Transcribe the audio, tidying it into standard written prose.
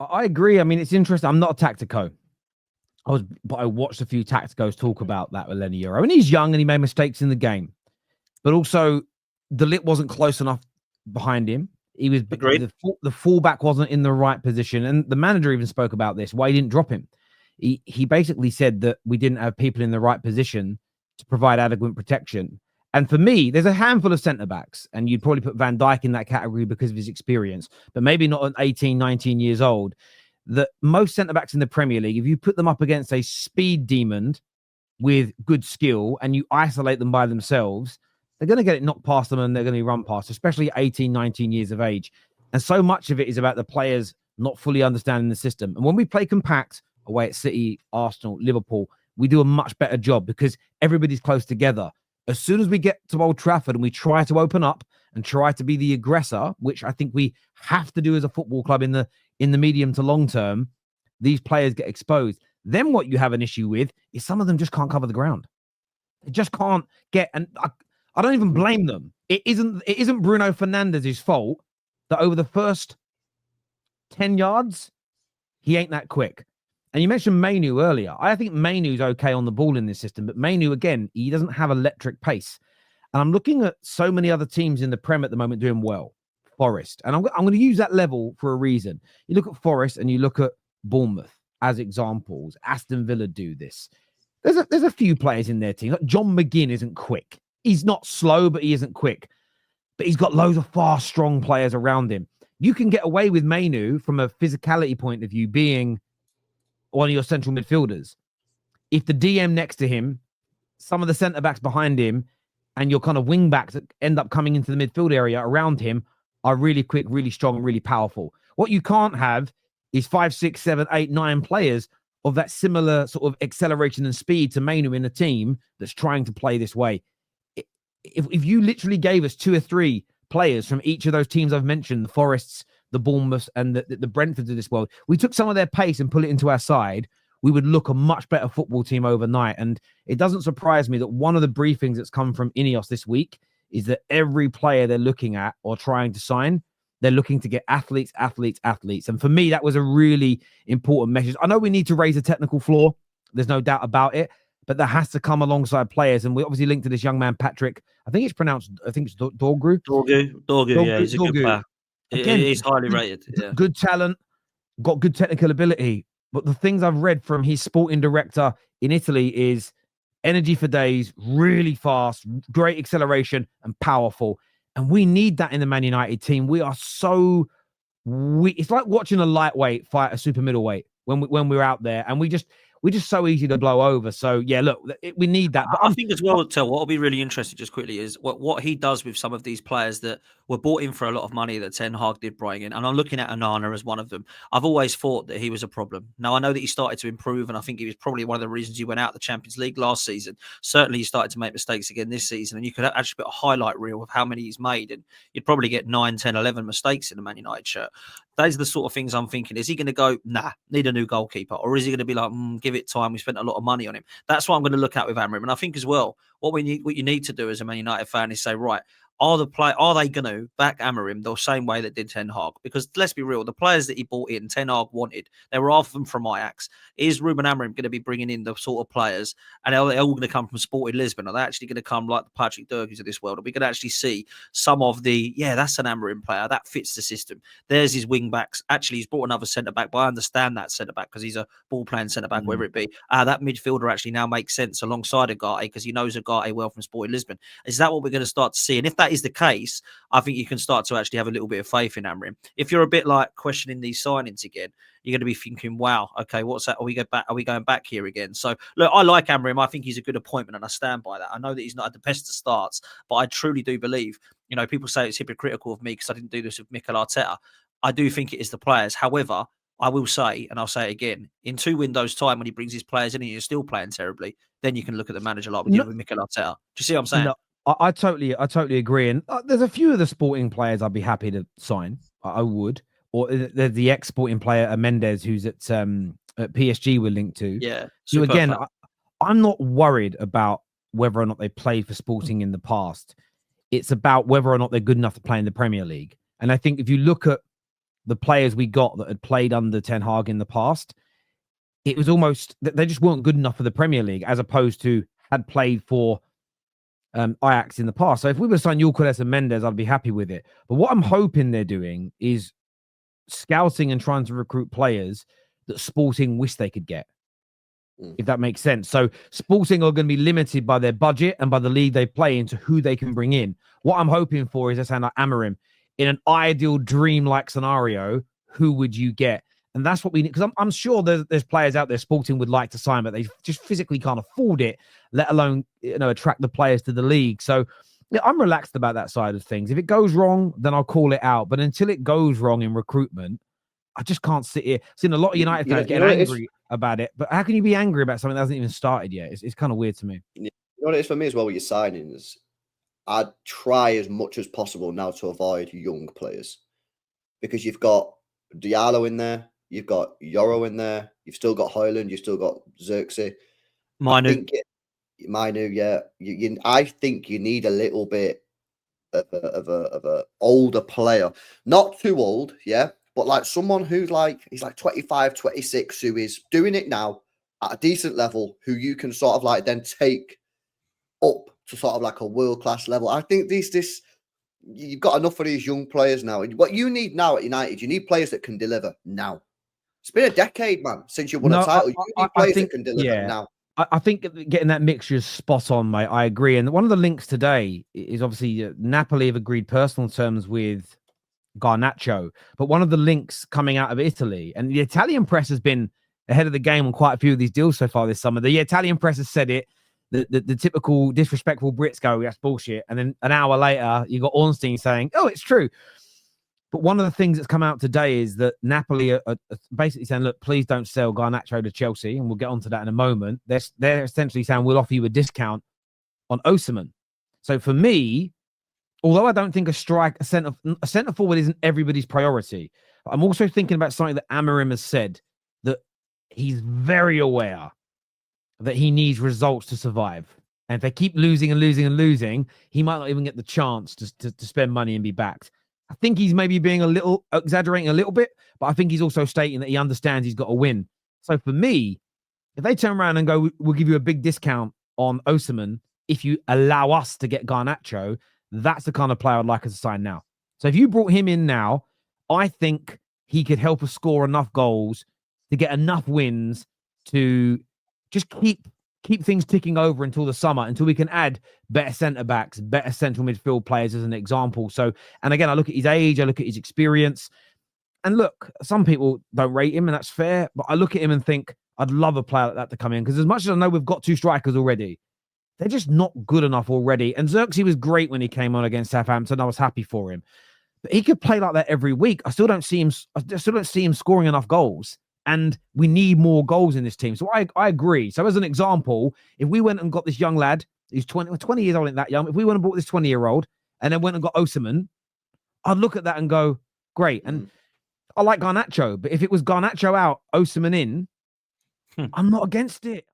I agree. I mean, it's interesting. I'm not a tactico. But I watched a few tacticos talk about that with Lenny Euro, and he's young and he made mistakes in the game. But also, the lit wasn't close enough behind him. He was the fullback wasn't in the right position, and the manager even spoke about this. Why he didn't drop him? He basically said that we didn't have people in the right position to provide adequate protection. And for me, there's a handful of centre backs, and you'd probably put Van Dijk in that category because of his experience, but maybe not at 18, 19 years old. That most centre backs in the Premier League, if you put them up against a speed demon with good skill and you isolate them by themselves, they're going to get it knocked past them and they're going to be run past, especially 18, 19 years of age. And so much of it is about the players not fully understanding the system. And when we play compact away at City, Arsenal, Liverpool, we do a much better job because everybody's close together. As soon as we get to Old Trafford and we try to open up and try to be the aggressor, which I think we have to do as a football club in the medium to long term, these players get exposed. Then what you have an issue with is some of them just can't cover the ground. They just can't get, and I don't even blame them. It isn't Bruno Fernandes's fault that over the first 10 yards, he ain't that quick. And you mentioned Mainu earlier. I think Mainu's okay on the ball in this system, but Mainu, again, he doesn't have electric pace. And I'm looking at so many other teams in the Prem at the moment doing well. Forest. And I'm going to use that level for a reason. You look at Forest and you look at Bournemouth as examples. Aston Villa do this. There's a few players in their team. Like John McGinn isn't quick. He's not slow, but he isn't quick. But he's got loads of fast, strong players around him. You can get away with Mainu from a physicality point of view being one of your central midfielders. If the DM next to him, some of the centre-backs behind him, and your kind of wing-backs that end up coming into the midfield area around him are really quick, really strong, and really powerful. What you can't have is 5, 6, 7, 8, 9 players of that similar sort of acceleration and speed to Mainu in a team that's trying to play this way. If you literally gave us 2 or 3 players from each of those teams I've mentioned, the Forests, the Bournemouths, and the Brentfords of this world, we took some of their pace and put it into our side, we would look a much better football team overnight. And it doesn't surprise me that one of the briefings that's come from Ineos this week is that every player they're looking at or trying to sign, they're looking to get athletes. And for me, that was a really important message. I know we need to raise a technical floor. There's no doubt about it. But that has to come alongside players. And we obviously linked to this young man, Patrick. I think it's Dorgu. Dorgu, yeah, he's a good player. Again, he's highly rated. Yeah. Good talent, got good technical ability. But the things I've read from his sporting director in Italy is energy for days, really fast, great acceleration, and powerful. And we need that in the Man United team. We are so... it's like watching a lightweight fight a super middleweight when we're out there. And we're just so easy to blow over. So, yeah, look, we need that. But I think as well, what will be really interesting just quickly is what he does with some of these players that were bought in for a lot of money that Ten Hag did bring in. And I'm looking at Onana as one of them. I've always thought that he was a problem. Now, I know that he started to improve, and I think he was probably one of the reasons he went out of the Champions League last season. Certainly, he started to make mistakes again this season, and you could actually put a highlight reel of how many he's made, and you'd probably get 9, 10, 11 mistakes in the Man United shirt. Those are the sort of things I'm thinking. Is he going to go, nah, need a new goalkeeper? Or is he going to be like, give it time, we spent a lot of money on him? That's what I'm going to look at with Amorim. And I think as well, what you need to do as a Man United fan is say, right, are they going to back Amorim the same way that did Ten Hag? Because let's be real, the players that he bought in, Ten Hag wanted, they were half of them from Ajax. Is Ruben Amorim going to be bringing in the sort of players, and they're all going to come from Sporting Lisbon? Are they actually going to come like the Patrick Durgis of this world? Are we going to actually see some of the, that's an Amorim player, that fits the system? There's his wing backs. Actually, he's brought another centre back, but I understand that centre back because he's a ball playing centre back, whether it be. That midfielder actually now makes sense alongside Agate because he knows Agate well from Sporting Lisbon. Is that what we're going to start to see? And if that is the case, I think you can start to actually have a little bit of faith in Amorim. If you're a bit like questioning these signings again, you're going to be thinking, wow, okay, what's that? Are we going back here again? So, look, I like Amorim. I think he's a good appointment, and I stand by that. I know that he's not at the best of starts, but I truly do believe, people say it's hypocritical of me because I didn't do this with Mikel Arteta. I do think it is the players. However, I will say, and I'll say it again, in 2 windows' time when he brings his players in and you're still playing terribly, then you can look at the manager like we did with Mikel Arteta. Do you see what I'm saying? No. I totally agree. And there's a few of the sporting players I'd be happy to sign. I would. Or there's the ex-sporting player, Mendes, who's at PSG we're linked to. Yeah. So again, I'm not worried about whether or not they played for Sporting in the past. It's about whether or not they're good enough to play in the Premier League. And I think if you look at the players we got that had played under Ten Hag in the past, it was almost they just weren't good enough for the Premier League, as opposed to had played for Ajax in the past. So if we were to sign Gyökeres and Mendes, I'd be happy with it. But what I'm hoping they're doing is scouting and trying to recruit players that Sporting wish they could get, if that makes sense. So Sporting are going to be limited by their budget and by the league they play into who they can bring in. What I'm hoping for is a sound like Amorim. In an ideal dream-like scenario, who would you get? And that's what we need, because I'm sure there's players out there Sporting would like to sign, but they just physically can't afford it, let alone attract the players to the league. So yeah, I'm relaxed about that side of things. If it goes wrong, then I'll call it out. But until it goes wrong in recruitment, I just can't sit here. I've seen a lot of United fans getting angry about it. But how can you be angry about something that hasn't even started yet? It's kind of weird to me. You know what it is for me as well with your signings? I'd try as much as possible now to avoid young players, because you've got Diallo in there, you've got Yoro in there, you've still got Højlund, you've still got Xerxes. Manu, yeah. I think you need a little bit of a older player, not too old, yeah, but like someone who's he's like 25, 26, who is doing it now at a decent level, who you can sort of like then take up to sort of like a world-class level. I think you've got enough of these young players now. What you need now at United, you need players that can deliver now. It's been a decade, man, since you won a title. You need players that can deliver now. I think getting that mixture is spot on, mate. I agree. And one of the links today is obviously Napoli have agreed personal terms with Garnacho. But one of the links coming out of Italy, and the Italian press has been ahead of the game on quite a few of these deals so far this summer. The Italian press has said it. The typical disrespectful Brits go, that's bullshit. And then an hour later, you got Ornstein saying, oh, it's true. But one of the things that's come out today is that Napoli are basically saying, look, please don't sell Garnacho to Chelsea. And we'll get onto that in a moment. They're essentially saying, we'll offer you a discount on Osimhen. So for me, although I don't think a centre forward isn't everybody's priority, I'm also thinking about something that Amorim has said, that he's very aware that he needs results to survive. And if they keep losing and losing and losing, he might not even get the chance to spend money and be backed. I think he's maybe being exaggerating a little bit, but I think he's also stating that he understands he's got to win. So for me, if they turn around and go, we'll give you a big discount on Osimhen if you allow us to get Garnacho, that's the kind of player I'd like us to sign now. So if you brought him in now, I think he could help us score enough goals to get enough wins to just keep things ticking over until the summer, until we can add better centre-backs, better central midfield players as an example. So, and again, I look at his age, I look at his experience, and look, some people don't rate him, and that's fair, but I look at him and think, I'd love a player like that to come in, because as much as I know we've got two strikers already, they're just not good enough already. And Xerxes was great when he came on against Southampton. I was happy for him. But he could play like that every week. I still don't see him scoring enough goals. And we need more goals in this team. So I agree. So as an example, if we went and got this young lad, he's 20 years old, ain't that young. If we went and bought this 20-year-old and then went and got Osimhen, I'd look at that and go, great. And I like Garnacho, but if it was Garnacho out, Osimhen in, I'm not against it.